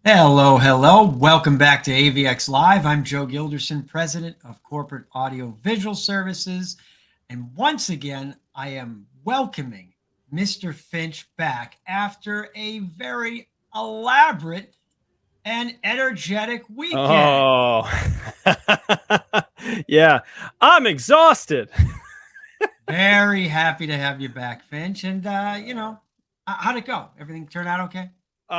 Hello, hello. Welcome back to AVX Live. I'm Joe Gilderson, President of Corporate Audio Visual Services. And once again, I am welcoming Mr. Finch back after a very elaborate and energetic weekend. Oh, yeah. I'm exhausted. Very happy to have you back, Finch. And, how'd it go? Everything turned out okay?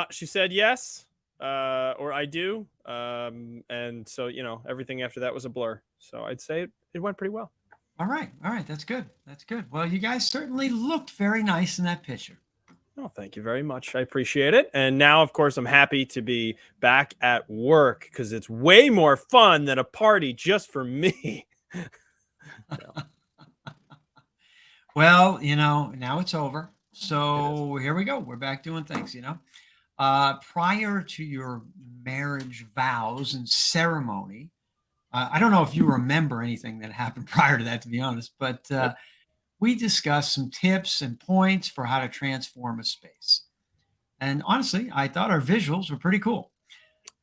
She said yes, or I do. And so, everything after that was a blur. So I'd say it went pretty well. All right. That's good. That's good. Well, you guys certainly looked very nice in that picture. Oh, thank you very much. I appreciate it. And now, of course, I'm happy to be back at work because it's way more fun than a party just for me. Well, now it's over. So here we go. We're back doing things, Prior to your marriage vows and ceremony, I don't know if you remember anything that happened prior to that, to be honest, but we discussed some tips and points for how to transform a space. And honestly, I thought our visuals were pretty cool.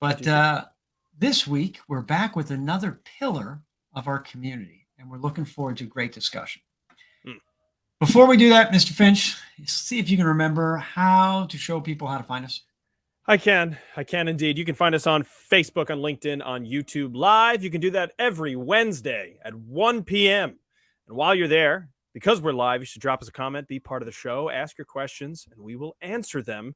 But this week, we're back with another pillar of our community, and we're looking forward to a great discussion. Before we do that, Mr. Finch, see if you can remember how to show people how to find us. I can indeed. You can find us on Facebook, on LinkedIn, on YouTube Live. You can do that every Wednesday at 1 p.m. And while you're there, because we're live, you should drop us a comment, be part of the show, ask your questions, and we will answer them.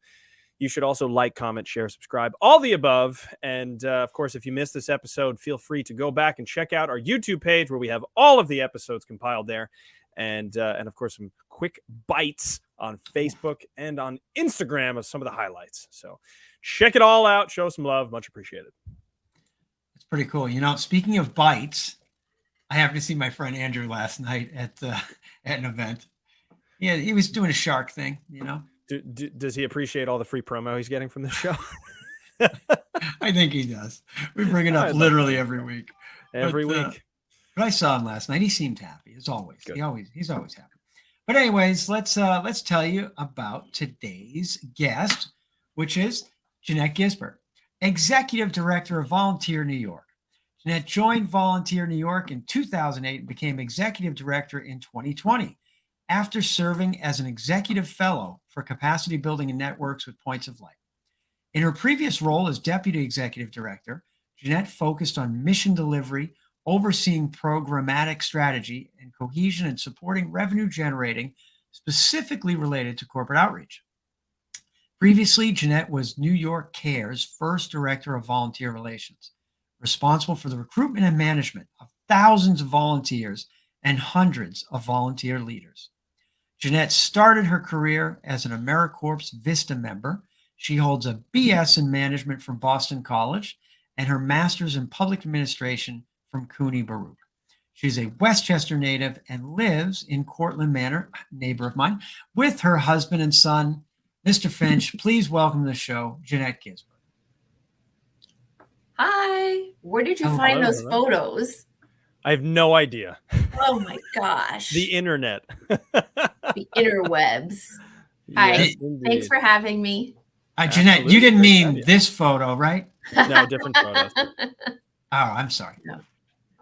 You should also like, comment, share, subscribe, all the above. And of course, if you missed this episode, feel free to go back and check out our YouTube page where we have all of the episodes compiled there. And of course, some quick bites on Facebook and on Instagram of some of the highlights. So check it all out. Show some love. Much appreciated. It's pretty cool. Speaking of bites, I happened to see my friend Andrew last night at an event. Yeah, he was doing a shark thing, Does he appreciate all the free promo he's getting from the show? I think he does. We bring it up literally every week. Every week. But I saw him last night. He seemed happy, as always. Good. He's always happy. But anyways, let's tell you about today's guest, which is Jeanette Gisbert, Executive Director of Volunteer New York. Jeanette joined Volunteer New York in 2008 and became Executive Director in 2020 after serving as an Executive Fellow for Capacity Building and Networks with Points of Light. In her previous role as Deputy Executive Director, Jeanette focused on mission delivery, overseeing programmatic strategy and cohesion, and supporting revenue generating specifically related to corporate outreach. Previously, Jeanette was New York Care's first Director of Volunteer Relations, responsible for the recruitment and management of thousands of volunteers and hundreds of volunteer leaders. Jeanette started her career as an AmeriCorps VISTA member. She holds a BS in management from Boston College and her master's in public administration from Cuny Baruch. She's a Westchester native and lives in Cortlandt Manor, neighbor of mine, with her husband and son. Mr. Finch, please welcome to the show, Jeanette Gisbert. Hi. Where did you find those photos? I have no idea. Oh my gosh. The internet. The interwebs. Hi. Yes, thanks for having me. Jeanette, you didn't mean this photo, right? No, different photos. Oh, I'm sorry. No.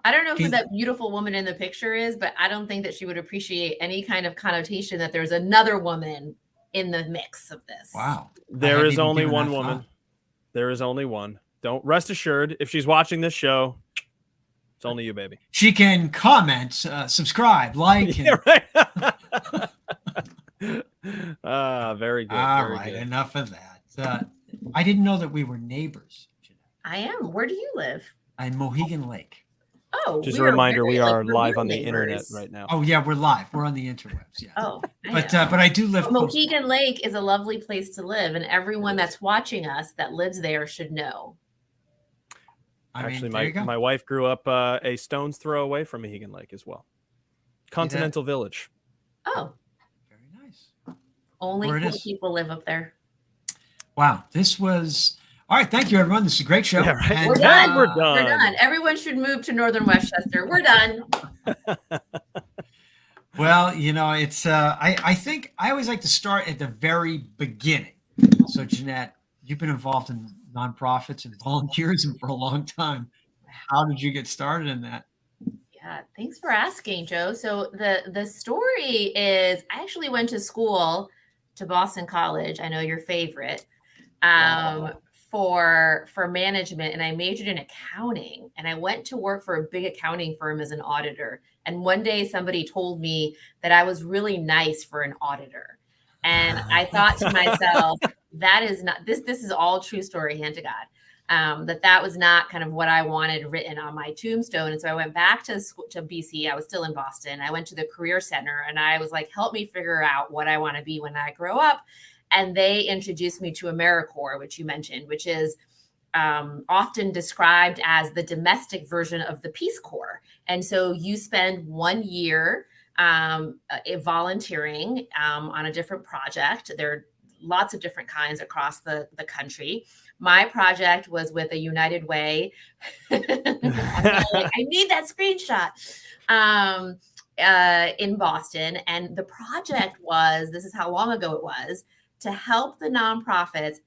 I don't know who that beautiful woman in the picture is, but I don't think that she would appreciate any kind of connotation that there's another woman in the mix of this. Wow. There is only one woman. There is only one. Don't rest assured. If she's watching this show, it's only you, baby. She can comment, subscribe, like. Yeah, right. Very good. All very right, good. Enough of that. I didn't know that we were neighbors. I am. Where do you live? In Mohegan Lake. Oh, just a reminder, we are live on the internet right now. Oh yeah, we're live. We're on the interwebs. Yeah. Oh, but I do live. Mohegan Lake is a lovely place to live, and everyone that's watching us that lives there should know. Actually, my wife grew up a stone's throw away from Mohegan Lake as well. Continental Village. Oh, very nice. Only cool people live up there. Wow, this was. All right, thank you, everyone. This is a great show. Yeah, right. And, we're done. We're done. Everyone should move to Northern Westchester. We're done. Well, it's. I think I always like to start at the very beginning. So, Jeanette, you've been involved in nonprofits and volunteerism for a long time. How did you get started in that? Yeah, thanks for asking, Joe. So the story is I actually went to school to Boston College. I know your favorite. For management, and I majored in accounting, and I went to work for a big accounting firm as an auditor. And one day somebody told me that I was really nice for an auditor. And I thought to myself, that is not this is all true story, hand to God. That was not kind of what I wanted written on my tombstone. And so I went back to school, to BC. I was still in Boston. I went to the Career Center and I was like, help me figure out what I want to be when I grow up. And they introduced me to AmeriCorps, which you mentioned, which is often described as the domestic version of the Peace Corps. And so you spend 1 year volunteering on a different project. There are lots of different kinds across the country. My project was with a United Way. I need that screenshot. In Boston. And the project was, this is how long ago it was, to help the nonprofits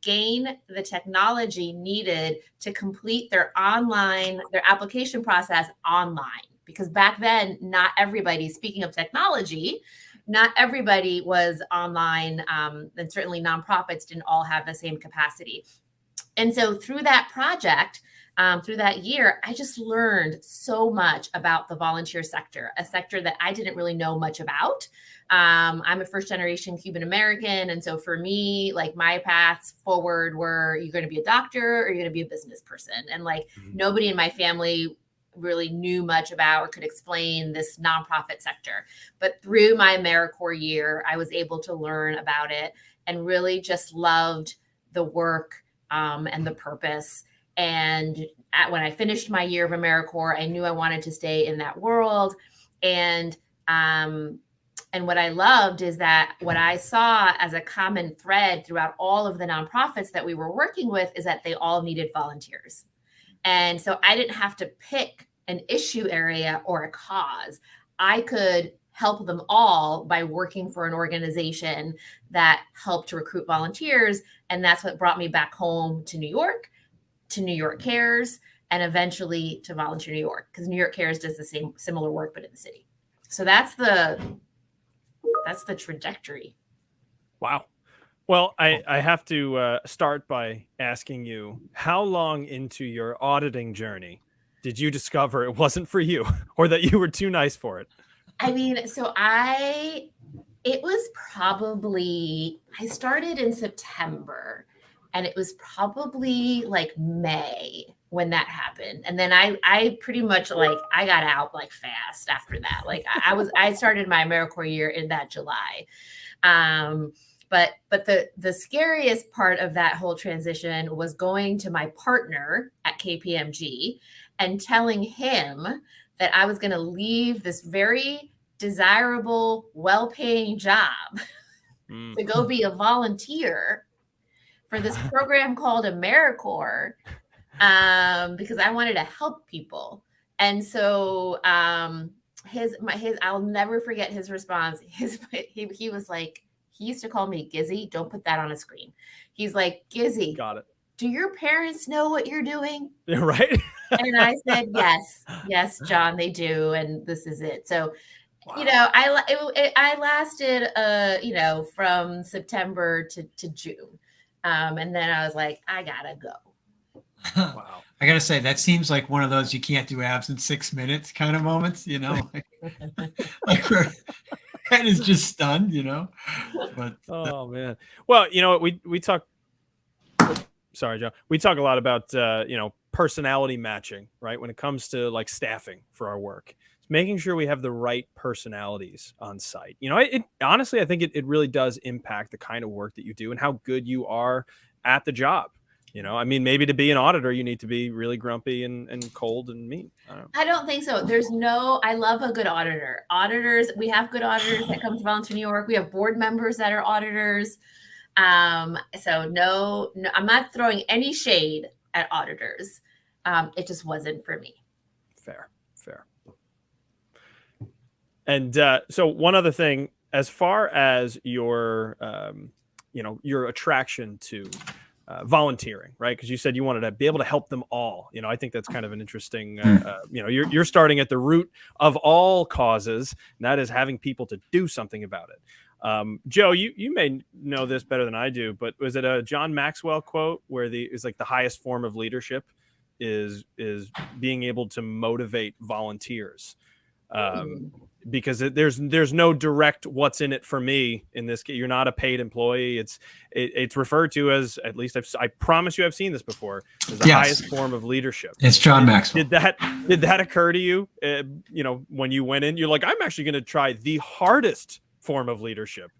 gain the technology needed to complete their application process online. Because back then, not everybody, speaking of technology, not everybody was online, and certainly nonprofits didn't all have the same capacity. And so through that project, through that year, I just learned so much about the volunteer sector, a sector that I didn't really know much about. I'm a first generation Cuban American. And so for me, like my paths forward were, you're going to be a doctor or you're going to be a business person. And like nobody in my family really knew much about or could explain this nonprofit sector. But through my AmeriCorps year, I was able to learn about it and really just loved the work and the purpose. And when I finished my year of AmeriCorps, I knew I wanted to stay in that world. And what I loved is that what I saw as a common thread throughout all of the nonprofits that we were working with is that they all needed volunteers. And so I didn't have to pick an issue area or a cause. I could help them all by working for an organization that helped to recruit volunteers. And that's what brought me back home to New York Cares, and eventually to Volunteer New York, because New York Cares does the similar work, but in the city. So that's the trajectory. Wow. Well, I have to start by asking you, how long into your auditing journey did you discover it wasn't for you, or that you were too nice for it? I mean, so it was probably, I started in September, and it was probably like May when that happened. And then I pretty much like, I got out like fast after that. Like I started my AmeriCorps year in that July. But the scariest part of that whole transition was going to my partner at KPMG and telling him that I was going to leave this very desirable, well-paying job to go be a volunteer for this program called AmeriCorps, because I wanted to help people. And so I'll never forget his response. He was like, he used to call me Gizzy. Don't put that on a screen. He's like, Gizzy, got it. Do your parents know what you're doing? Right. And I said, yes, John, they do. And this is it. So, wow. You know, I lasted, from September to June. And then I was like, I gotta go. Wow. I gotta say, that seems like one of those you can't do abs in 6 minutes kind of moments, like we're kind of just stunned, but oh man. Well, we talk, sorry, Joe. We talk a lot about, personality matching, right? When it comes to like staffing for our work, it's making sure we have the right personalities on site. Honestly, I think it really does impact the kind of work that you do and how good you are at the job. Maybe to be an auditor, you need to be really grumpy and cold and mean. I don't think so. I love a good auditor. We have good auditors that come to Volunteer New York. We have board members that are auditors. So no, I'm not throwing any shade at auditors. It just wasn't for me. Fair. And so one other thing, as far as your, your attraction to volunteering, right? Because you said you wanted to be able to help them all. I think that's kind of an interesting, you're starting at the root of all causes, and that is having people to do something about it. Joe, you may know this better than I do, but was it a John Maxwell quote where it's like the highest form of leadership is being able to motivate volunteers? Because there's no direct what's in it for me in this case. You're not a paid employee. It's referred to as, at least I promise you I've seen this before, as the highest form of leadership. It's John Maxwell. Did that occur to you? When you went in, you're like, I'm actually going to try the hardest form of leadership.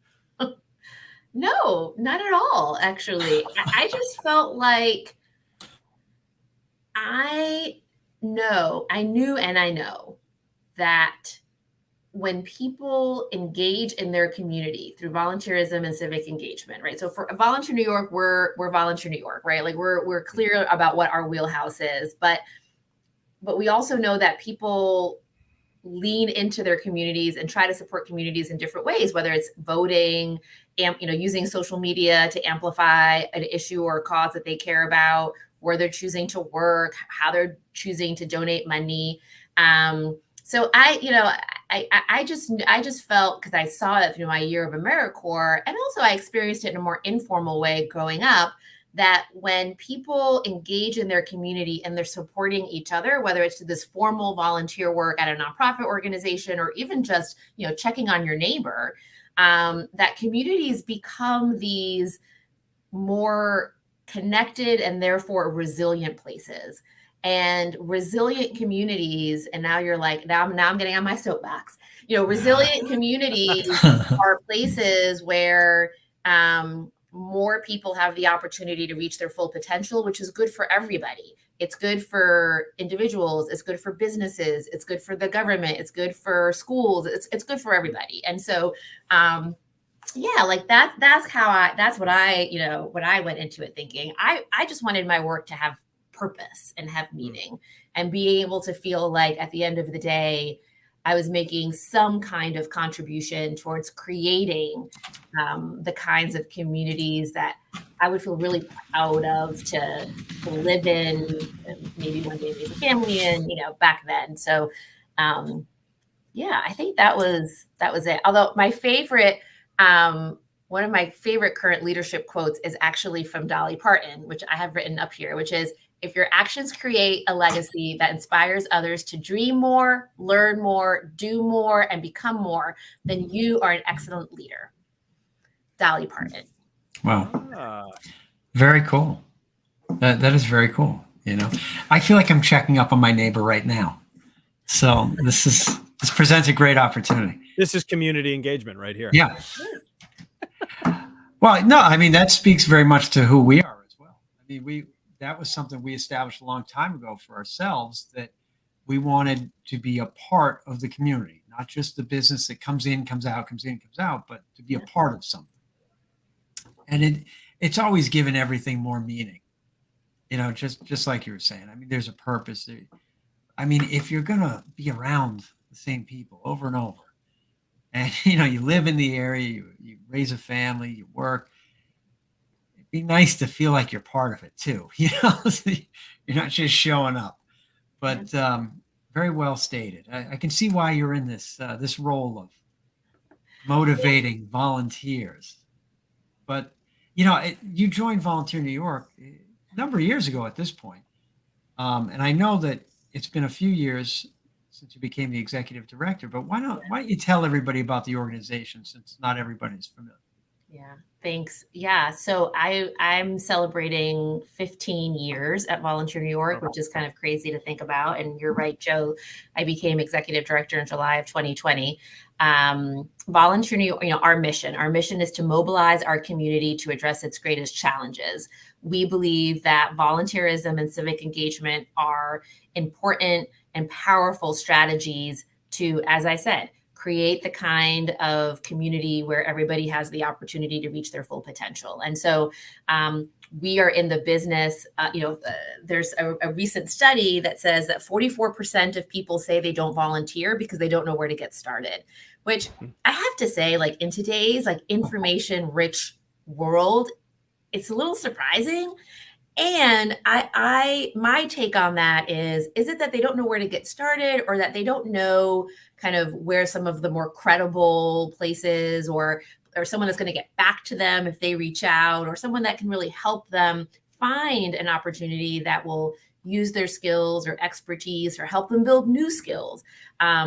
No, not at all. Actually, I just felt like I know that when people engage in their community through volunteerism and civic engagement, right? So for Volunteer New York, we're Volunteer New York, right? Like we're clear about what our wheelhouse is, but we also know that people lean into their communities and try to support communities in different ways, whether it's voting, using social media to amplify an issue or a cause that they care about, where they're choosing to work, how they're choosing to donate money. So I just felt, because I saw it through my year of AmeriCorps, and also I experienced it in a more informal way growing up, that when people engage in their community and they're supporting each other, whether it's this formal volunteer work at a nonprofit organization or even just, checking on your neighbor, that communities become these more connected and therefore resilient places. And resilient communities, and now you're like, now I'm getting on my soapbox. Resilient communities are places where more people have the opportunity to reach their full potential, which is good for everybody. It's good for individuals. It's good for businesses. It's good for the government. It's good for schools. It's good for everybody. And so, like that's what I went into it thinking. I just wanted my work to have purpose and have meaning, and be able to feel like at the end of the day, I was making some kind of contribution towards creating the kinds of communities that I would feel really proud of to live in, and maybe one day raise a family in, back then. So, I think that was it. Although my favorite, one of my favorite current leadership quotes is actually from Dolly Parton, which I have written up here, which is, if your actions create a legacy that inspires others to dream more, learn more, do more, and become more, then you are an excellent leader. Dolly Parton. Wow. Very cool. That is very cool. I feel like I'm checking up on my neighbor right now. So this presents a great opportunity. This is community engagement right here. Yeah. Well, no, that speaks very much to who we are as well. That was something we established a long time ago for ourselves, that we wanted to be a part of the community, not just the business that comes in, comes out, comes in, comes out, but to be a part of something. And it's always given everything more meaning, just like you were saying. There's a purpose. If you're going to be around the same people over and over, and, you live in the area, you raise a family, you work, be nice to feel like you're part of it too. So you're not just showing up. But very well stated. I can see why you're in this role of motivating volunteers. But you joined Volunteer New York a number of years ago at this point, and I know that it's been a few years since you became the executive director. But why don't you tell everybody about the organization, since not everybody's familiar? Yeah, thanks. Yeah, so I'm celebrating 15 years at Volunteer New York, which is kind of crazy to think about. And you're right, Joe, I became executive director in July of 2020. Volunteer New York, our mission is to mobilize our community to address its greatest challenges. We believe that volunteerism and civic engagement are important and powerful strategies to, as I said, create the kind of community where everybody has the opportunity to reach their full potential. And so we are in the business, there's a recent study that says that 44% of people say they don't volunteer because they don't know where to get started, which I have to say, in today's information rich world, it's a little surprising. And my take on that is it that they don't know where to get started, or that they don't know kind of where some of the more credible places, or someone that's going to get back to them if they reach out, or someone that can really help them find an opportunity that will use their skills or expertise, or help them build new skills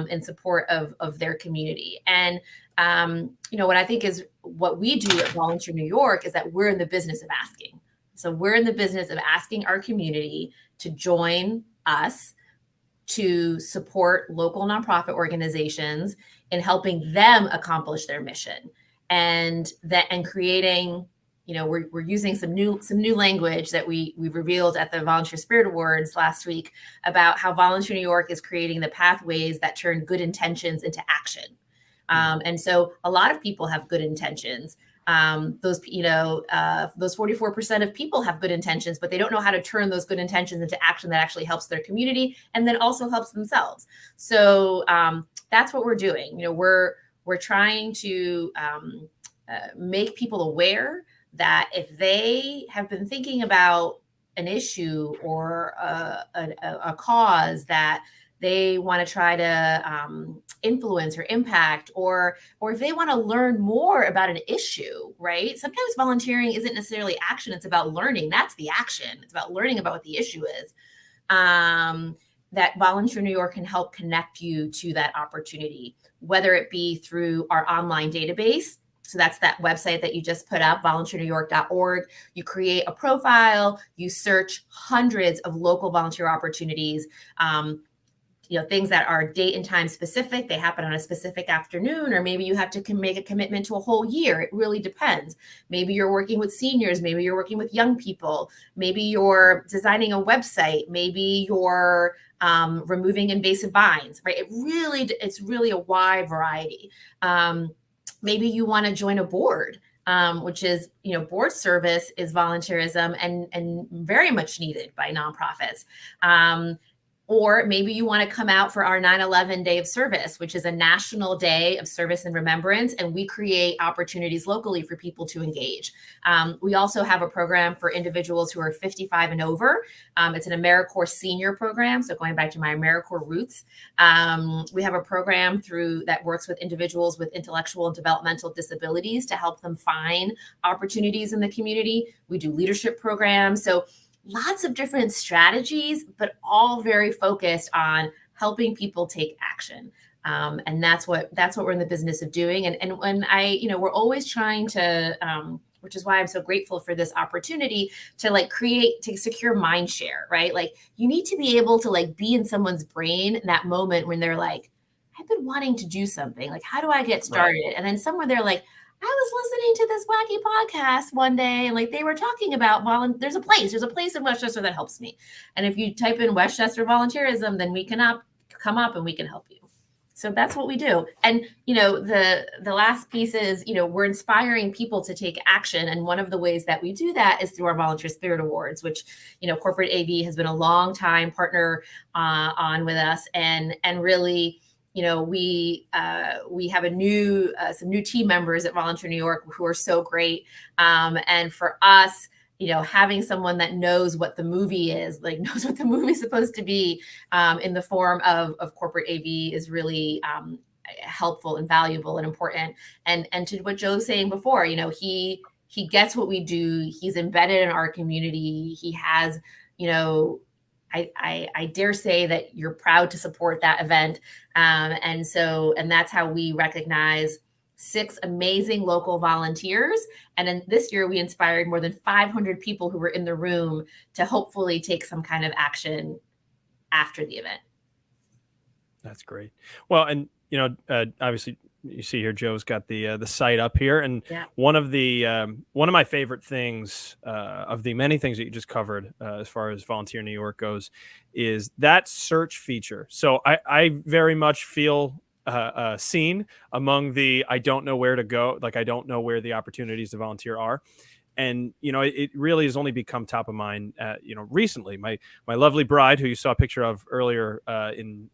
in support of their community. And what I think is what we do at Volunteer New York is that we're in the business of asking. So we're in the business of asking our community to join us to support local nonprofit organizations in helping them accomplish their mission, and creating, we're using some new language that we revealed at the Volunteer Spirit Awards last week about how Volunteer New York is creating the pathways that turn good intentions into action. And so a lot of people have good intentions. Those 44% of people have good intentions, but they don't know how to turn those good intentions into action that actually helps their community and then also helps themselves. So that's what we're doing. We're trying to make people aware that if they have been thinking about an issue or a cause that they want to try to influence or impact, or if they want to learn more about an issue, right? Sometimes volunteering isn't necessarily action. It's about learning. That's the action. It's about learning about what the issue is. That Volunteer New York can help connect you to that opportunity, whether it be through our online database. So that's that website that you just put up, volunteernewyork.org. You create a profile, you search hundreds of local volunteer opportunities, things that are date and time specific. They happen on a specific afternoon, or maybe you have to make a commitment to a whole year. It really depends. Maybe you're working with seniors. Maybe you're working with young people. Maybe you're designing a website. Maybe you're removing invasive vines, right? It's really a wide variety. Maybe you want to join a board, which is, board service is volunteerism and very much needed by nonprofits. Or maybe you want to come out for our 9/11 Day of Service, which is a national day of service and remembrance, and we create opportunities locally for people to engage. We also have a program for individuals who are 55 and over. It's an AmeriCorps senior program, so going back to my AmeriCorps roots. We have a program that works with individuals with intellectual and developmental disabilities to help them find opportunities in the community. We do leadership programs. So lots of different strategies, but all very focused on helping people take action. And that's what we're in the business of doing. And when we're always trying to, which is why I'm so grateful for this opportunity to secure mind share, right? Like, you need to be able to be in someone's brain in that moment when they're like, I've been wanting to do something. Like, how do I get started? Right. And then somewhere they're like, I was listening to this wacky podcast one day, and they were talking about there's a place in Westchester that helps me. And if you type in Westchester volunteerism, then we can come up and we can help you. So that's what we do. And, the last piece is, we're inspiring people to take action. And one of the ways that we do that is through our Volunteer Spirit Awards, which, Corporate AV has been a long time partner on with us, and really, we have some new team members at Volunteer New York who are so great. And for us, having someone that knows what the movie is, knows what the movie's supposed to be in the form of corporate AV is really helpful and valuable and important. And to what Joe was saying before, he gets what we do. He's embedded in our community. He has, I dare say that you're proud to support that event. And that's how we recognize 6 amazing local volunteers. And then this year we inspired more than 500 people who were in the room to hopefully take some kind of action after the event. That's great. Well, and, obviously you see here, Joe's got the site up here, and yeah. One of my favorite things of the many things that you just covered as far as Volunteer New York goes is that search feature. So I very much feel seen among I don't know where to go. I don't know where the opportunities to volunteer are. And, you know, it really has only become top of mind, you know, recently. My lovely bride, who you saw a picture of earlier, in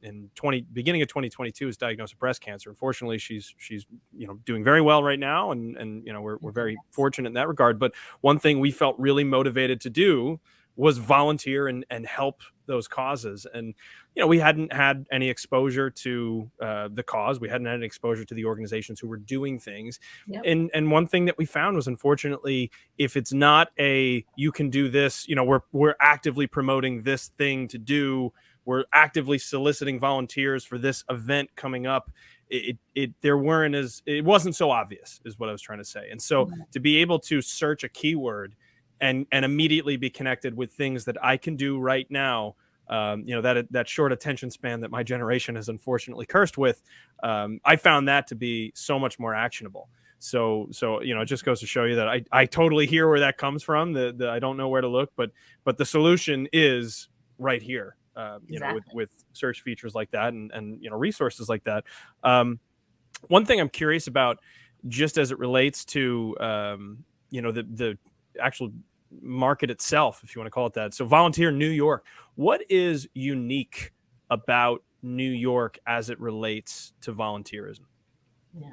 beginning of 2022, was diagnosed with breast cancer. Unfortunately, she's you know, doing very well right now, and you know, we're very fortunate in that regard. But one thing we felt really motivated to do was volunteer and help those causes. And, you know, we hadn't had any exposure to the cause. We hadn't had any exposure to the organizations who were doing things. Yep. And one thing that we found was, unfortunately, if it's not a, you can do this, you know, we're actively promoting this thing to do, we're actively soliciting volunteers for this event coming up, it wasn't so obvious, is what I was trying to say. And so to be able to search a keyword and immediately be connected with things that I can do right now, you know, that short attention span that my generation is unfortunately cursed with, I found that to be so much more actionable. So, you know, it just goes to show you that I totally hear where that comes from. I don't know where to look, but the solution is right here, you know, with search features like that and, you know, resources like that. One thing I'm curious about, just as it relates to, you know, the actual market itself, if you want to call it that. So Volunteer New York, what is unique about New York as it relates to volunteerism? Yeah.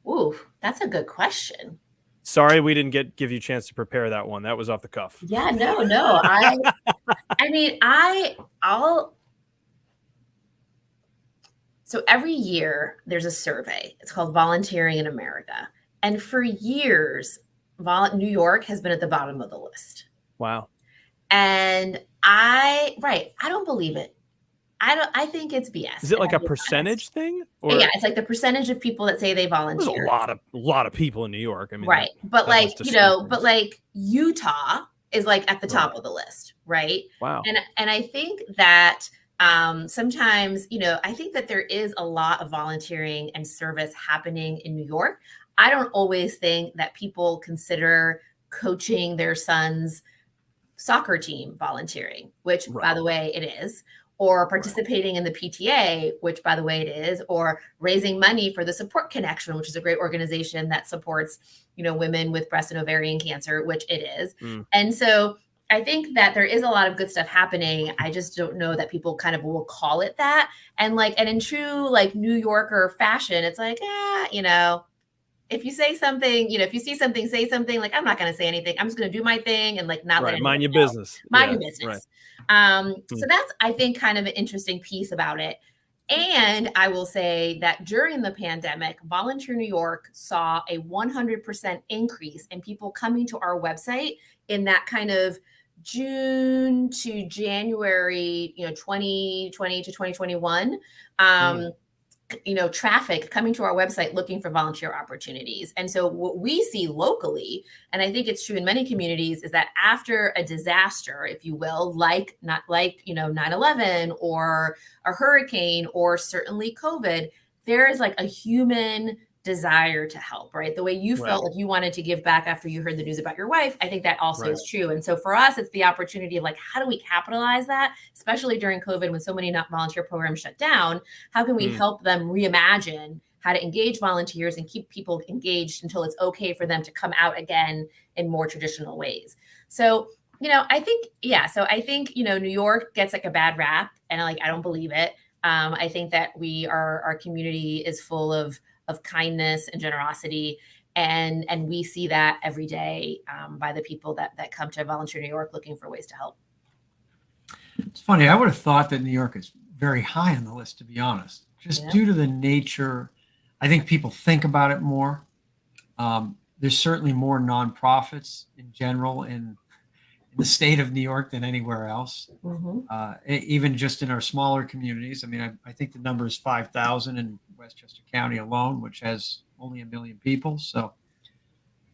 Ooh, that's a good question. Sorry, we didn't give you a chance to prepare that one. That was off the cuff. Yeah, no. I mean, so every year there's a survey. It's called Volunteering in America. And for years, New York has been at the bottom of the list. Wow. And I don't believe it. I think it's BS. Is it like a percentage thing? Or? Yeah, it's like the percentage of people that say they volunteer. There's a lot of people in New York. I mean, right. But like, you know, but like Utah is like at the top of the list, right? Wow. And I think that sometimes, you know, I think that there is a lot of volunteering and service happening in New York. I don't always think that people consider coaching their son's soccer team volunteering, which, by the way, it is, or participating in the PTA, which, by the way, it is, or raising money for the Support Connection, which is a great organization that supports, you know, women with breast and ovarian cancer, which it is. And so I think that there is a lot of good stuff happening. I just don't know that people kind of will call it that. And in true like New Yorker fashion, it's like, you know, if you say something, you know, if you see something, say something. Like, I'm not going to say anything. I'm just going to do my thing and like not let mind your business. Mind your business. So that's, I think, kind of an interesting piece about it. And I will say that during the pandemic, Volunteer New York saw a 100% increase in people coming to our website in that kind of June to January, you know, 2020 to 2021. You know, traffic coming to our website looking for volunteer opportunities. And so what we see locally, and I think it's true in many communities, is that after a disaster, if you will, not like, you know, 9/11 or a hurricane or certainly COVID, there is like a human desire to help, right? The way you felt like you wanted to give back after you heard the news about your wife, I think that also is true. And so for us, it's the opportunity of like, how do we capitalize that, especially during COVID when so many volunteer programs shut down? How can we help them reimagine how to engage volunteers and keep people engaged until it's okay for them to come out again in more traditional ways? So, you know, I think, I think, you know, New York gets like a bad rap, and I don't believe it. I think that our community is full of kindness and generosity. And we see that every day by the people that come to Volunteer New York looking for ways to help. It's funny. I would have thought that New York is very high on the list, to be honest, just due to the nature. I think people think about it more. There's certainly more nonprofits in general in the state of New York than anywhere else. Even just in our smaller communities. I mean, I think the number is 5,000 in Westchester County alone, which has only 1 million people. So,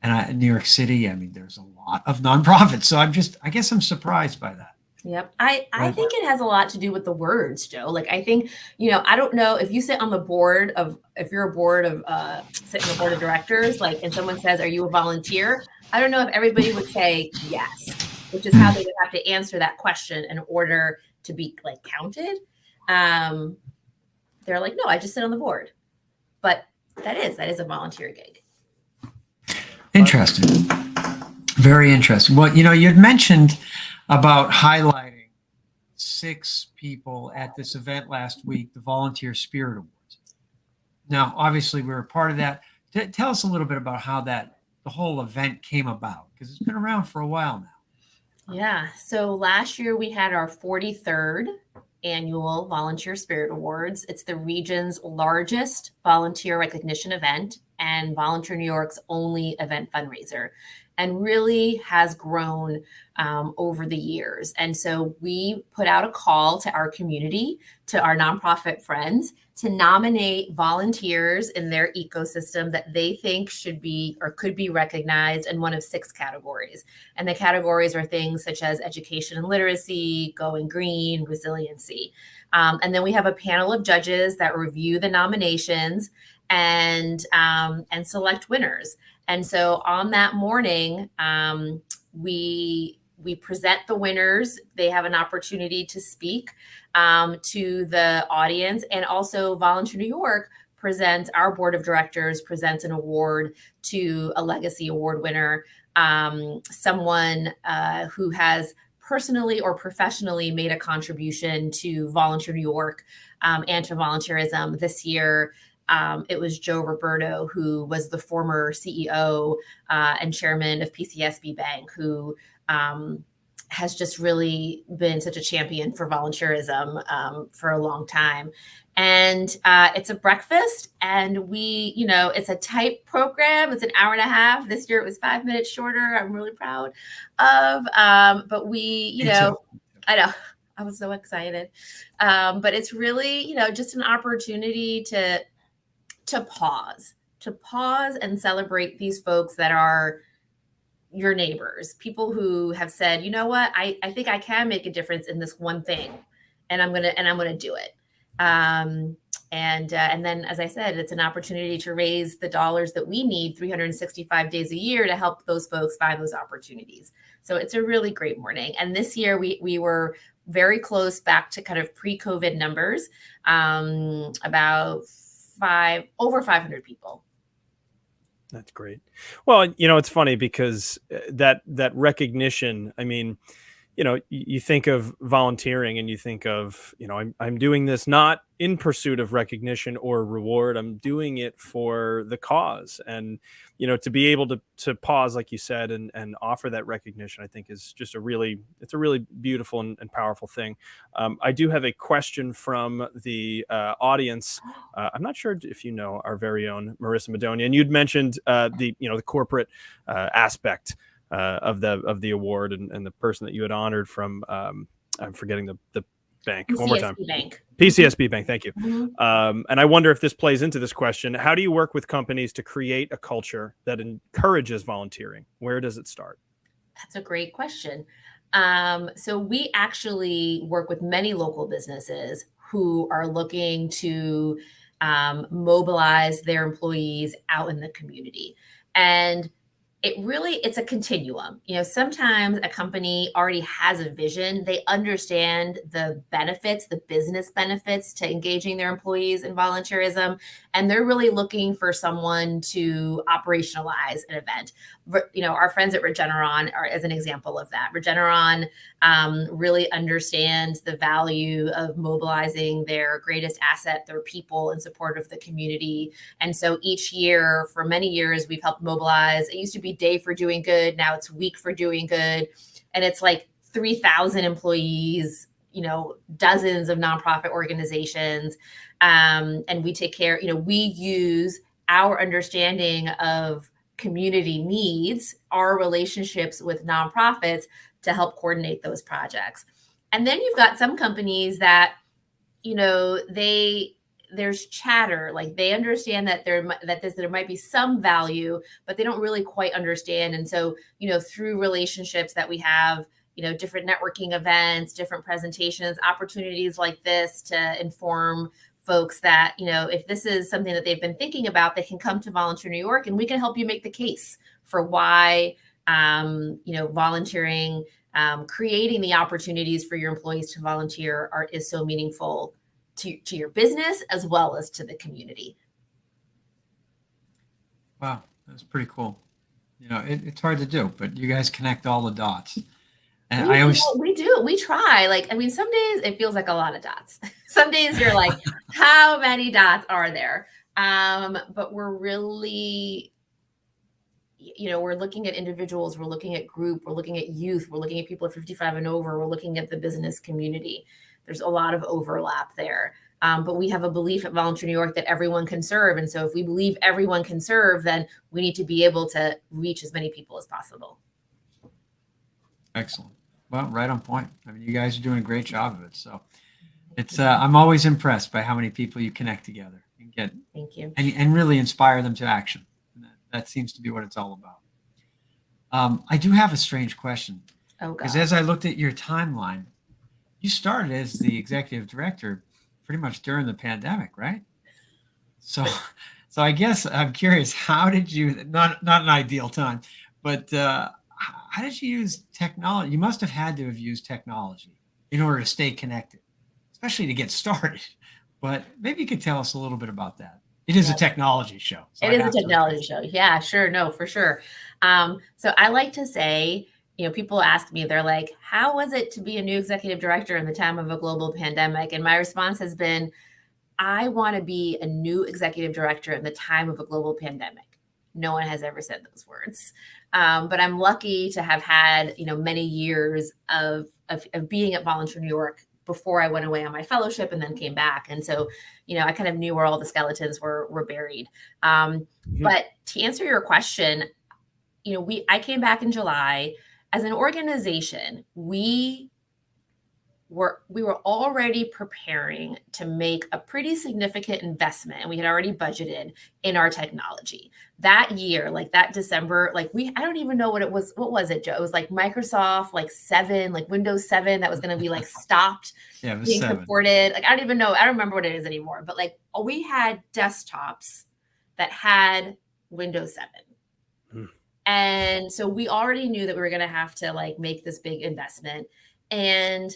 and in New York City, I mean, there's a lot of nonprofits. So I guess I'm surprised by that. Yep. I think it has a lot to do with the words, Joe. Like, I think, you know, I don't know if you sit on the board of, if you're a board of, sit on the board of directors, like, and someone says, are you a volunteer? I don't know if everybody would say yes, which is how they would have to answer that question in order to be like counted. They're like, no, I just sit on the board. But that is a volunteer gig. Interesting. Very interesting. Well, you had mentioned about highlighting 6 people at this event last week, the Volunteer Spirit Awards. Now, obviously, we were a part of that. Tell us a little bit about how the whole event came about, because it's been around for a while now. Yeah. So last year we had our 43rd annual Volunteer Spirit Awards. It's the region's largest volunteer recognition event and Volunteer New York's only event fundraiser, and really has grown over the years. And so we put out a call to our community, to our nonprofit friends, to nominate volunteers in their ecosystem that they think should be or could be recognized in one of 6 categories. And the categories are things such as education and literacy, going green, resiliency. And then we have a panel of judges that review the nominations and select winners. And so on that morning, we present the winners. They have an opportunity to speak to the audience, and also Volunteer New York presents, our board of directors presents an award to a legacy award winner, someone who has personally or professionally made a contribution to Volunteer New York and to volunteerism. This year, it was Joe Roberto, who was the former CEO and chairman of PCSB Bank, who has just really been such a champion for volunteerism for a long time. And it's a breakfast, and it's a tight program. It's an hour and a half. This year it was 5 minutes shorter. I'm really proud of. But I know, I was so excited. But it's really, just an opportunity to pause and celebrate these folks that are your neighbors, people who have said, you know what, I think I can make a difference in this one thing, and I'm gonna do it. And then, as I said, it's an opportunity to raise the dollars that we need 365 days a year to help those folks find those opportunities. So it's a really great morning. And this year we were very close back to kind of pre-COVID numbers, about over 500 people. That's great. Well, it's funny because that recognition, I mean, you think of volunteering and you think of, I'm doing this not in pursuit of recognition or reward. I'm doing it for the cause. And, to be able to pause, like you said, and offer that recognition, I think is just it's a really beautiful and powerful thing. I do have a question from the audience. I'm not sure if you know our very own Marissa Madonia, and you'd mentioned the corporate aspect of the award and the person that you had honored from, I'm forgetting the bank. PCSB One more time. Bank. PCSB Bank. Thank you. Mm-hmm. And I wonder if this plays into this question. How do you work with companies to create a culture that encourages volunteering? Where does it start? That's a great question. So we actually work with many local businesses who are looking to mobilize their employees out in the community. And it's a continuum. Sometimes a company already has a vision. They understand the benefits, the business benefits to engaging their employees in volunteerism, and they're really looking for someone to operationalize an event. Our friends at Regeneron are as an example of that. Regeneron really understands the value of mobilizing their greatest asset, their people, in support of the community. And so each year, for many years, we've helped mobilize. It used to be Day for Doing Good. Now it's Week for Doing Good. And it's like 3,000 employees, dozens of nonprofit organizations. And we take care, we use our understanding of community needs, our relationships with nonprofits to help coordinate those projects. And then you've got some companies that, there's chatter, like they understand that there might be some value, but they don't really quite understand. And so, through relationships that we have, different networking events, different presentations, opportunities like this to inform folks that, if this is something that they've been thinking about, they can come to Volunteer New York and we can help you make the case for why, volunteering, creating the opportunities for your employees to volunteer is so meaningful to your business as well as to the community. Wow, that's pretty cool. It's hard to do, but you guys connect all the dots. And we, I always, we do. We try. Like, I mean, some days it feels like a lot of dots. Some days you're like, how many dots are there? But we're really, we're looking at individuals, we're looking at group, we're looking at youth, we're looking at people 55 and over, we're looking at the business community. There's a lot of overlap there. But we have a belief at Volunteer New York that everyone can serve. And so if we believe everyone can serve, then we need to be able to reach as many people as possible. excellent. Well, right on point. I mean, you guys are doing a great job of it. So it's, I'm always impressed by how many people you connect together and get, Thank you. and really inspire them to action. And that seems to be what it's all about. I do have a strange question. Oh, Because God. as I looked at your timeline, you started as the executive director pretty much during the pandemic, right? So I guess I'm curious, how did you, not an ideal time, but how did you use technology? You must have had to have used technology in order to stay connected, especially to get started. But maybe you could tell us a little bit about that. It is a technology show. So It is a technology show. Yeah, sure. No, for sure. So I like to say, people ask me, they're like, how was it to be a new executive director in the time of a global pandemic? And my response has been, I want to be a new executive director in the time of a global pandemic. No one has ever said those words. But I'm lucky to have had, many years of being at Volunteer New York before I went away on my fellowship and then came back. And so, I kind of knew where all the skeletons were buried. But to answer your question, I came back in July. As an organization, we were already preparing to make a pretty significant investment, and we had already budgeted in our technology. That year, like that December, I don't even know what it was. What was it, Joe? It was like Microsoft, Windows 7 that was going to be stopped Yeah, it was being 7. supported. I don't even know. I don't remember what it is anymore. But we had desktops that had Windows 7. And so we already knew that we were going to have to make this big investment. And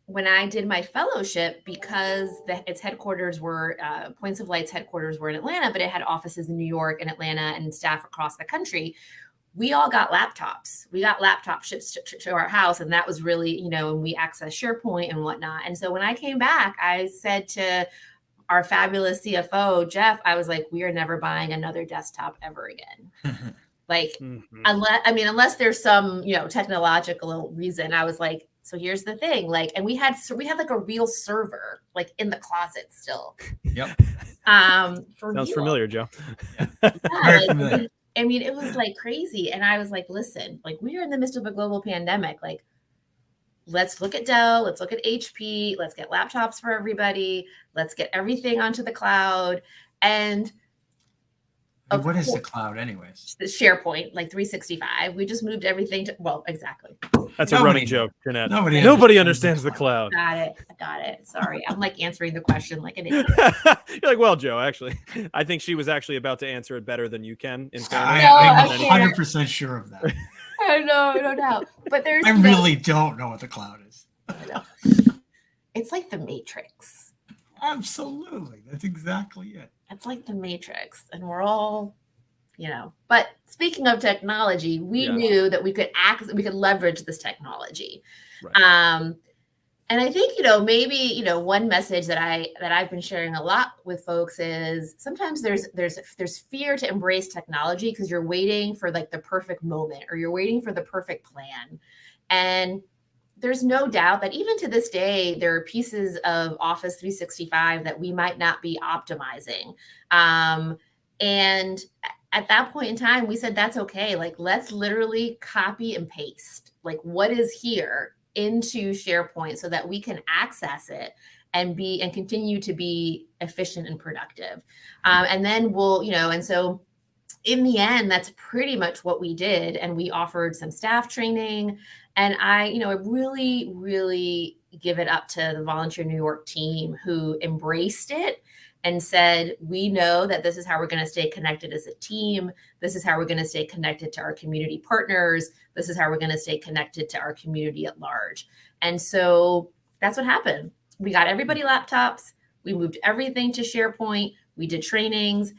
when I did my fellowship, because its headquarters were Points of Light's headquarters were in Atlanta, but it had offices in New York and Atlanta and staff across the country. We all got laptops. We got laptop shipped to our house. And that was really, and we accessed SharePoint and whatnot. And so when I came back, I said to our fabulous CFO, Jeff, I was like, we are never buying another desktop ever again. Unless there's some, technological reason. I was like, so here's the thing, and we had a real server, in the closet still. Yep. Sounds familiar, Joe. Very familiar. It was crazy. And I was like, listen, we are in the midst of a global pandemic. Let's look at Dell, let's look at HP, let's get laptops for everybody. Let's get everything onto the cloud. And what is the cloud anyways? The SharePoint, 365. We just moved everything to, exactly. That's a running joke, Jeanette. Nobody understands the cloud. Got it. Sorry. I'm answering the question like an idiot. You're like, well, Joe, actually, I think she was actually about to answer it better than you can. I'm 100% sure of that. I know, no doubt. But there's I really don't know what the cloud is. I know. It's like the Matrix. Absolutely. That's exactly it. It's like the Matrix. And we're all, But speaking of technology, we knew that we could leverage this technology. Right. And I think, maybe, one message that I've been sharing a lot with folks is sometimes there's fear to embrace technology because you're waiting for the perfect moment or you're waiting for the perfect plan. And there's no doubt that even to this day, there are pieces of Office 365 that we might not be optimizing. And at that point in time, we said, that's okay. Let's literally copy and paste what is here into SharePoint so that we can access it and continue to be efficient and productive. And then and so in the end, that's pretty much what we did. And we offered some staff training. And I really, really give it up to the Volunteer New York team who embraced it and said, we know that this is how we're going to stay connected as a team. This is how we're going to stay connected to our community partners. This is how we're going to stay connected to our community at large. And so that's what happened. We got everybody laptops. We moved everything to SharePoint. We did trainings.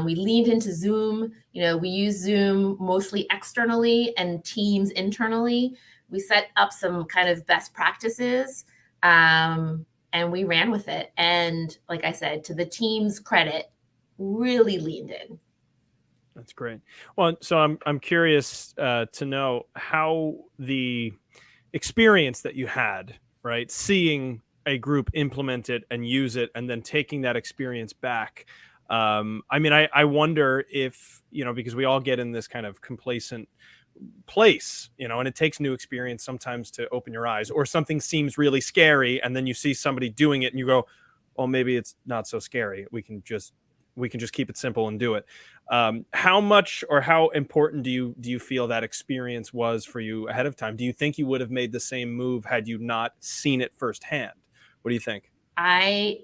We leaned into Zoom. We use Zoom mostly externally and Teams internally. We set up some kind of best practices, and we ran with it. And like I said, to the team's credit, really leaned in. That's great. Well, so I'm curious to know how the experience that you had, right, seeing a group implement it and use it, and then taking that experience back. I mean, I wonder if, because we all get in this kind of complacent place, and it takes new experience sometimes to open your eyes, or something seems really scary, and then you see somebody doing it and you go, well, maybe it's not so scary. We can just keep it simple and do it. How much or how important do you feel that experience was for you ahead of time? Do you think you would have made the same move had you not seen it firsthand? What do you think? Ryan,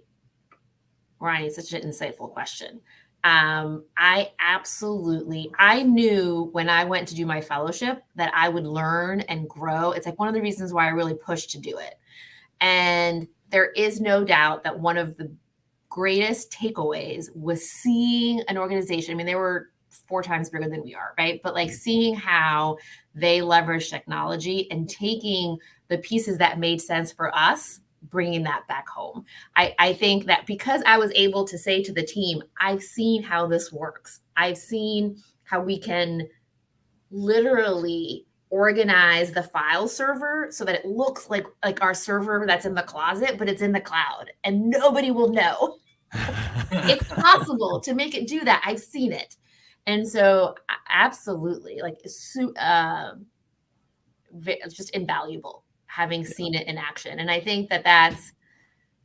it's such an insightful question. I knew when I went to do my fellowship that I would learn and grow. It's like one of the reasons why I really pushed to do it. And there is no doubt that one of the greatest takeaways was seeing an organization. I mean, they were 4 times bigger than we are, right? But like seeing how they leverage technology and taking the pieces that made sense for us, bringing that back home. I think that because I was able to say to the team, I've seen how this works. I've seen how we can literally organize the file server so that it looks like our server that's in the closet, but it's in the cloud and nobody will know. It's possible to make it do that. I've seen it. And so absolutely, like it's just invaluable having seen it in action. And I think that that's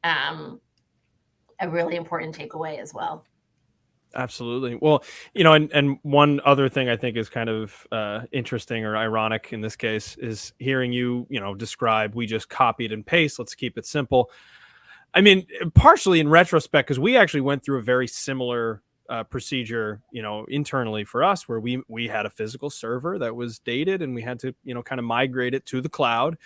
a really important takeaway as well. Absolutely. Well, and one other thing I think is kind of interesting or ironic in this case is hearing you, describe, we just copied and paste. Let's keep it simple. I mean, partially in retrospect, because we actually went through a very similar procedure, internally for us, where we had a physical server that was dated and we had to, kind of migrate it to the cloud.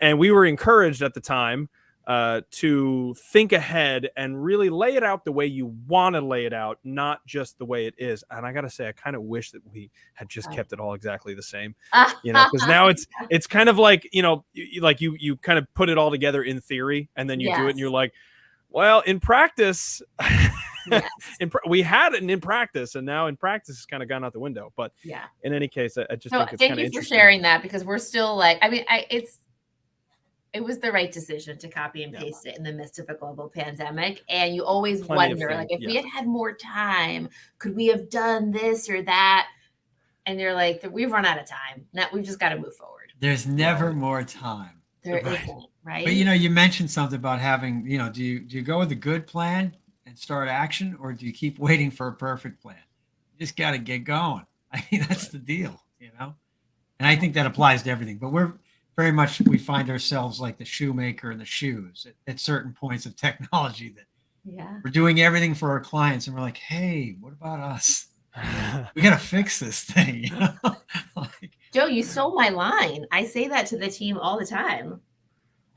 And we were encouraged at the time to think ahead and really lay it out the way you want to lay it out, not just the way it is. And I got to say, I kind of wish that we had just kept it all exactly the same, because now it's kind of like, you kind of put it all together in theory and then you do it and you're like, well, in practice, we had it in practice, and now in practice it's kind of gone out the window. But in any case, I just think it's kind of interesting. Thank you for sharing that, because we're still like, I mean, it was the right decision to copy and paste it in the midst of a global pandemic. And you always wonder, like, if we had had more time, could we have done this or that? And you're like, we've run out of time. Now we've just got to move forward. There's never more time. There isn't, right? But you mentioned something about having, do you go with a good plan and start action, or do you keep waiting for a perfect plan? You just got to get going. I mean, that's the deal, And I think that applies to everything. But we find ourselves like the shoemaker and the shoes at certain points of technology that we're doing everything for our clients, and we're like, hey, what about us? We got to fix this thing. Joe, you stole my line. I say that to the team all the time.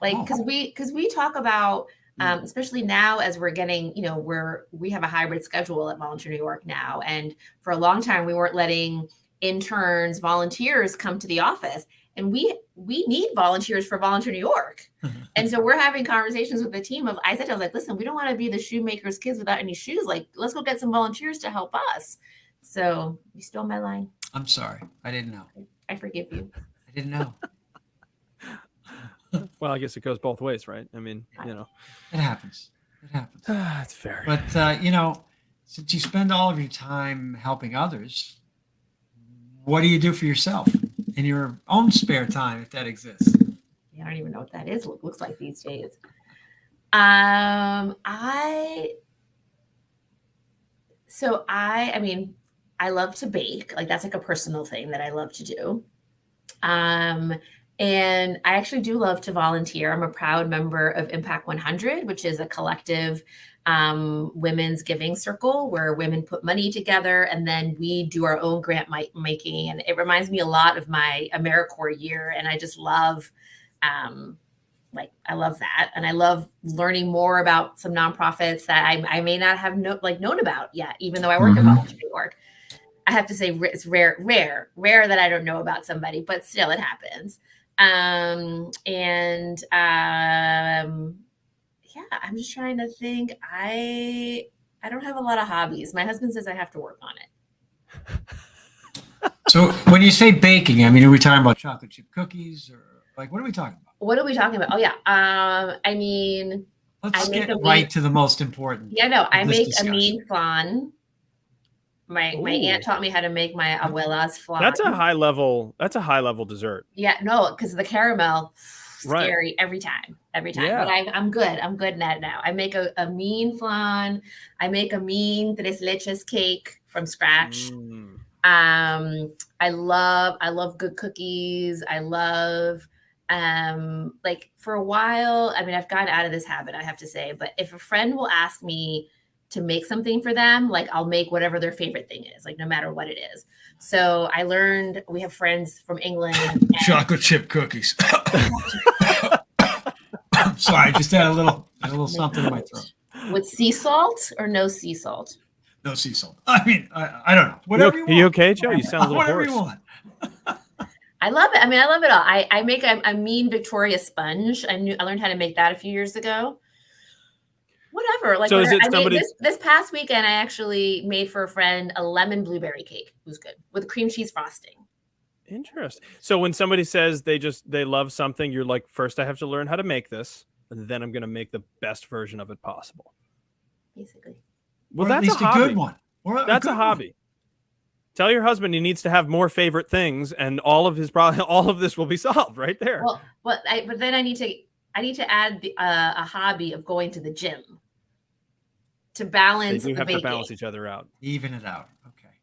Like, because we talk about, especially now as we're getting, we have a hybrid schedule at Volunteer New York now. And for a long time, we weren't letting interns, volunteers come to the office. And we need volunteers for Volunteer New York. And so we're having conversations with the team I was like, listen, we don't want to be the shoemaker's kids without any shoes. Like, let's go get some volunteers to help us. So you stole my line. I'm sorry. I didn't know. I forgive you. I didn't know. Well, I guess it goes both ways, right? I mean, It happens. That's fair. But, since you spend all of your time helping others, what do you do for yourself in your own spare time, if that exists? I don't even know what that is. What it looks like these days. I love to bake. Like, that's like a personal thing that I love to do. And I actually do love to volunteer. I'm a proud member of Impact 100, which is a collective women's giving circle where women put money together and then we do our own grant making. And it reminds me a lot of my AmeriCorps year. And I just love, like, I love that. And I love learning more about some nonprofits that I may not have known about yet, even though I work in Volunteer New York. I have to say it's rare that I don't know about somebody, but still it happens. Yeah, I'm just trying to think. I don't have a lot of hobbies. My husband says I have to work on it. So when you say baking, I mean, are we talking about chocolate chip cookies or like, what are we talking about? What are we talking about? Oh yeah. I mean, Let's I make get right to the most important. Yeah, no, I of this make a discussion. mean flan. My aunt taught me how to make my abuela's flan. That's a high level dessert. Yeah, no, because the caramel, Right. scary every time. Yeah. But I'm good. I'm good at it now. I make a mean flan. I make a mean tres leches cake from scratch. I love good cookies. I love like for a while, I mean, I've gotten out of this habit, I have to say, but if a friend will ask me to make something for them, like I'll make whatever their favorite thing is, like no matter what it is. So I learned, we have friends from England. Chocolate chip cookies. Sorry, just had a little something in my throat. With sea salt or no sea salt? No sea salt. I mean, I don't know. Whatever you want. Are you okay, Joe? You sound a little whatever hoarse. you want. I love it. I mean, I love it all. I make a mean Victoria sponge. I learned how to make that a few years ago. Whatever. Like, so is it somebody? This past weekend, I actually made for a friend a lemon blueberry cake. It was good with cream cheese frosting. Interesting. So when somebody says they love something, you're like, first I have to learn how to make this, and then I'm going to make the best version of it possible. Basically. Well, or that's at least a hobby. good one. That's a hobby. Tell your husband he needs to have more favorite things, and all of this will be solved right there. Well, but then I need to add a hobby of going to the gym to balance. They do have baking. to balance each other out. Even it out. Okay,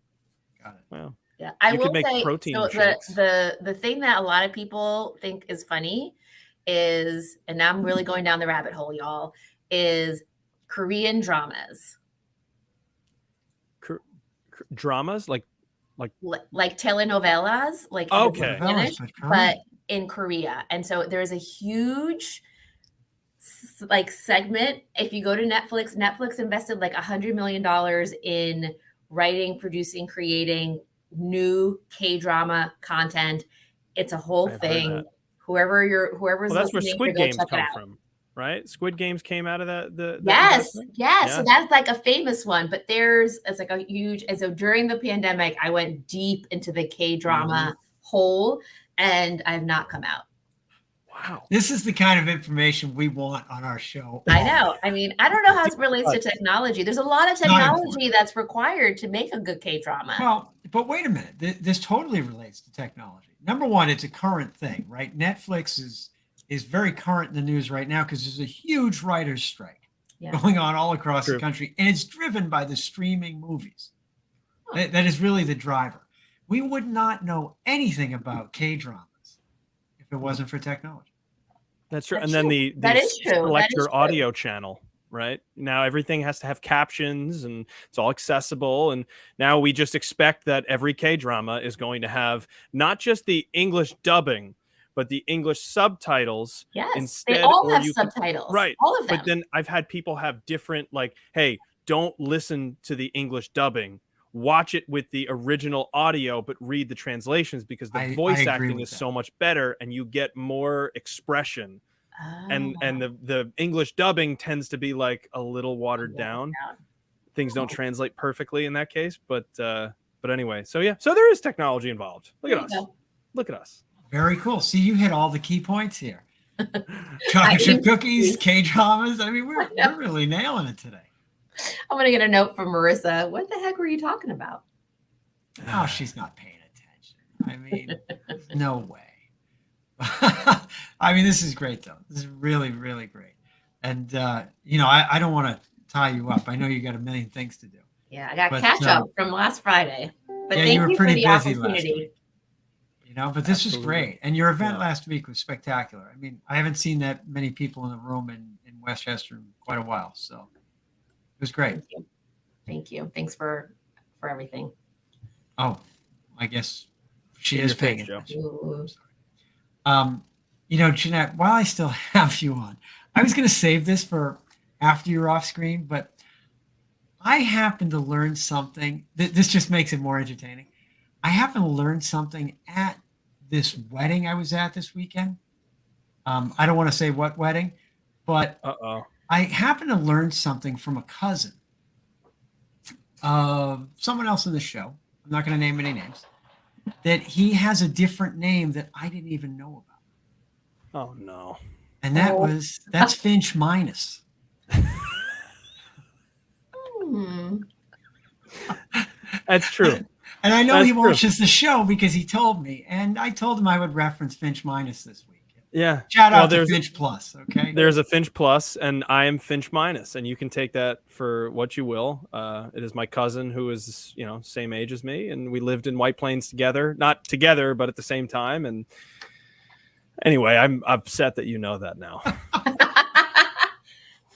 got it. Well, yeah, I will make say protein so shakes. the thing that a lot of people think is funny is, and now I'm really going down the rabbit hole, y'all, is Korean dramas. Dramas like telenovelas, like okay, Spanish, but in Korea. And so there's a huge like segment. If you go to Netflix invested like $100 million in writing, producing, creating new K-drama content. It's a whole thing. Whoever's that's where listening, Squid Games check come it out. from, right? Squid Games came out of that. Yes. So that's like a famous one, but it's like a huge. And so during the pandemic, I went deep into the K-drama hole, and I've not come out. Wow. This is the kind of information we want on our show. I know. I mean, I don't know how it relates to technology. There's a lot of technology that's required to make a good K-drama. Well, but wait a minute. This totally relates to technology. Number one, it's a current thing, right? Netflix is very current in the news right now because there's a huge writer's strike going on all across the country, and it's driven by the streaming movies. That is really the driver. We would not know anything about K-dramas if it wasn't for technology. That's true. And then the select your audio channel, right? Now everything has to have captions and it's all accessible. And now we just expect that every K-drama is going to have not just the English dubbing, but the English subtitles. Yes, instead, they all have subtitles. Right. All of them. But then I've had people have different, like, hey, don't listen to the English dubbing. Watch it with the original audio, but read the translations because the voice acting is so much better and you get more expression. And the English dubbing tends to be like a little watered down. Things don't translate perfectly in that case, but anyway, so there is technology involved. Look at us. Very cool. See, you hit all the key points here. Chocolate chip cookies, K-dramas. I mean, we're really nailing it today. I'm going to get a note from Marissa. What the heck were you talking about? Oh, she's not paying attention. I mean, no way. I mean, this is great, though. This is really, really great. And, I don't want to tie you up. I know you got a million things to do. Yeah, I got catch up from last Friday. But yeah, thank you were you pretty for the busy opportunity. last week. But this was great. And your event last week was spectacular. I mean, I haven't seen that many people in the room in Westchester in quite a while. So it was great. Thank you. Thanks for everything. Oh, I guess she is paying attention. Jeanette, while I still have you on, I was going to save this for after you're off screen, but I happened to learn something. This just makes it more entertaining. I happened to learn something at this wedding I was at this weekend. I don't want to say what wedding, but I happened to learn something from a cousin of someone else in the show. I'm not going to name any names. That he has a different name that I didn't even know about. Oh no! And that's Finch minus. That's true. And I know he watches the show because he told me, and I told him I would reference Finch minus this week. Yeah. Shout out to Finch plus. Okay. There's a Finch plus, and I am Finch minus, and you can take that for what you will. It is my cousin who is, same age as me, and we lived in White Plains together, not together, but at the same time. And anyway, I'm upset that you know that now.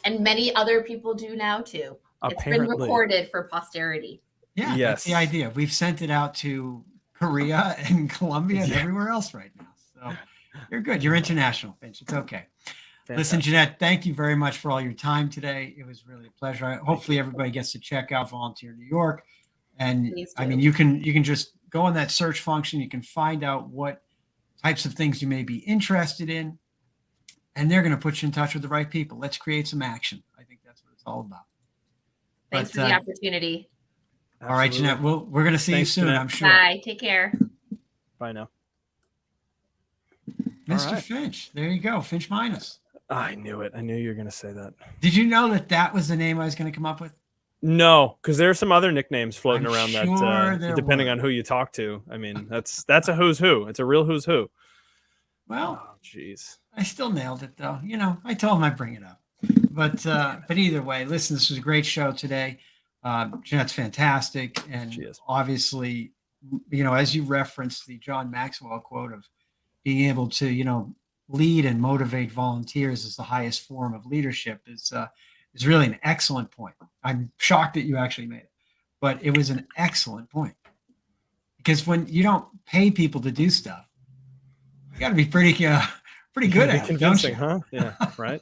And many other people do now too. It's been recorded for posterity. Yeah, that's the idea. We've sent it out to Korea and Colombia and everywhere else right now. So you're good. You're international, Finch. It's okay. Fantastic. Listen, Jeanette, thank you very much for all your time today. It was really a pleasure. Hopefully everybody gets to check out Volunteer New York. And I mean, you can just go on that search function. You can find out what types of things you may be interested in. And they're going to put you in touch with the right people. Let's create some action. I think that's what it's all about. Thanks for the opportunity. All right, Jeanette, we're going to see you soon, Jeanette. I'm sure. Bye. Take care. Bye now. Mr. Finch. There you go. Finch minus. I knew it. I knew you were going to say that. Did you know that was the name I was going to come up with? No, because there are some other nicknames floating around that, depending on who you talk to. I mean, that's a who's who. It's a real who's who. Well, jeez. I still nailed it, though. I told him I'd bring it up. But either way, listen, this was a great show today. Jeanette's fantastic. And obviously, as you referenced the John Maxwell quote of being able to, lead and motivate volunteers is the highest form of leadership is really an excellent point. I'm shocked that you actually made it, but it was an excellent point. Because when you don't pay people to do stuff, you got to be pretty good at it, convincing, huh? Yeah, right.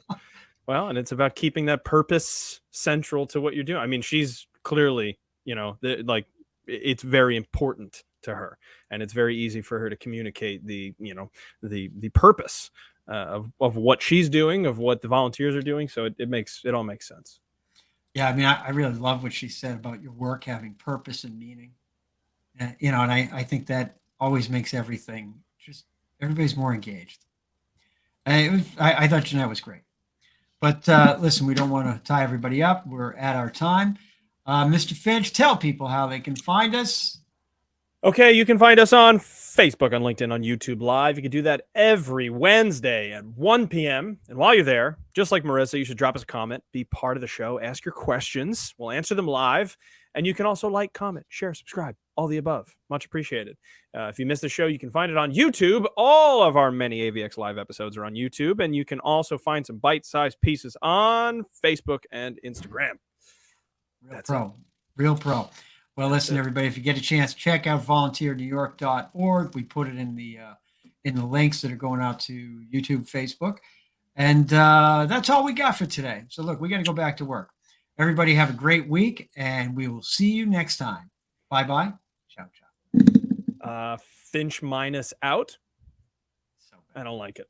Well, and it's about keeping that purpose central to what you're doing. I mean, she's clearly, it's very important to her, and it's very easy for her to communicate the purpose of what she's doing, of what the volunteers are doing. So it all makes sense. Yeah, I mean, I really love what she said about your work having purpose and meaning. And I think that always makes everybody's more engaged. I thought Jeanette was great. But listen, we don't want to tie everybody up. We're at our time. Mr. Finch, tell people how they can find us. Okay, you can find us on Facebook, on LinkedIn, on YouTube Live. You can do that every Wednesday at 1 p.m. And while you're there, just like Marissa, you should drop us a comment, be part of the show, ask your questions. We'll answer them live. And you can also like, comment, share, subscribe, all the above. Much appreciated. If you missed the show, you can find it on YouTube. All of our many AVX Live episodes are on YouTube. And you can also find some bite-sized pieces on Facebook and Instagram. Real pro. Well, listen, everybody, if you get a chance, check out volunteernewyork.org. We put it in the links that are going out to YouTube, Facebook. And that's all we got for today. So, look, we got to go back to work. Everybody have a great week, and we will see you next time. Bye-bye. Ciao, ciao. Finch minus out. I don't like it.